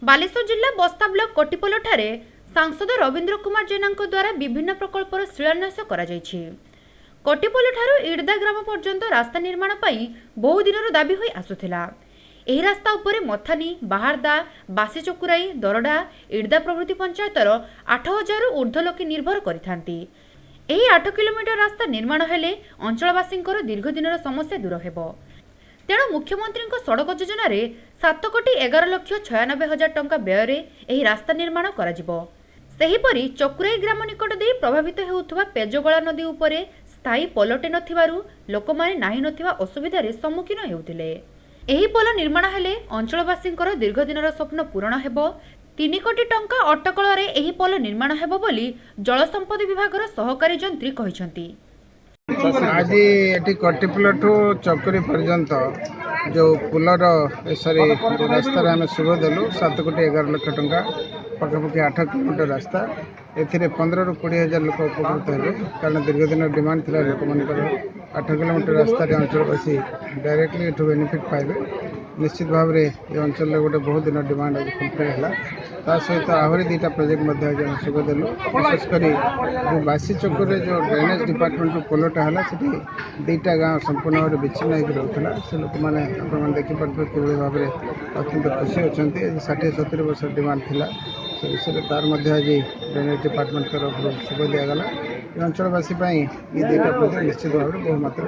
बालेश्वर जिला बस्ता ब्लॉक कोटिपोल ठारे सांसद रवींद्र कुमार जेना द्वारा विभिन्न प्रकल्पर शिलान्यास करा जायछि। कोटिपोल ठारू इड़दा ग्राम पर्यंत रास्ता निर्माण पाई बहु दिनर दाबी होई आसुथिला। एही रास्ता उपरे मथानी, बाहारदा, बासी चकुराई, दरडा, इड़दा प्रभृति पंचायतर 8000 ऊर्ध्व लोक निर्भर करिथांती। एही 8 किलोमीटर रास्ता निर्माण हेले अंचलवासींकर दीर्घ दिनर समस्या दूर हेबो। तेणु मुख्यमंत्री सड़क योजन 7,11,96,000 टंका व्यय एही रास्ता निर्माण कराजिबो। सेहीपरि चकुराई ग्राम निकट दे प्रभावित हेउथुवा पेजगला नदी उपरे स्थायी पोलटे नथिबारु लोकमाने नाही नथिबा असुविधारे सम्मुखीन हेउथिले। एही पोल निर्माण हेले अंचलवासींकर दीर्घ दिनर स्वप्न पूरण हेबो। 3 कोटी टंका अटकल रे एही पोल निर्माण हेबो बोली जल संपद विभागर सहकारी जंत्री कहिसंती। आज ये कटिपुल ठू चकुरी पर्यंत जो पुलर सॉरी रास्तार आम शुभ देलु 7,11,00,000 टंका पखापाखि 8 किलोमीटर रास्ता। ए 15 ରୁ 20,000 लोक उपकृत हे कारण दीर्घ दिन डिमांड थी लोक मान 8 किलोमीटर रास्ता अंचलवासी डायरेक्टली एठू बेनिफिट पाइबे। निश्चित भाव में ये अंचल गोटे बहुत दिन डिमांड आज फुलफिल है। सहित आहरी 2टा प्रोजेक्ट शुभ देलु। विशेषकर जो बासी चक्कर जो ड्रेनेज डिपार्टमेंट पोलटा है से 2टा गाँव संपूर्ण भाव में विच्छिन्न होकर रोला से लोक मैंने देखिपे कि भाव में अत्यंत खुशी अच्छा 60-70 वर्ष डिमांड था से विषय तार आज ड्रेनेज डिपार्टमेंट तरफ शुभ दिगला। अंचलवासी ये 2टा प्रोजेक्ट निश्चित भाव में बहुमात्रा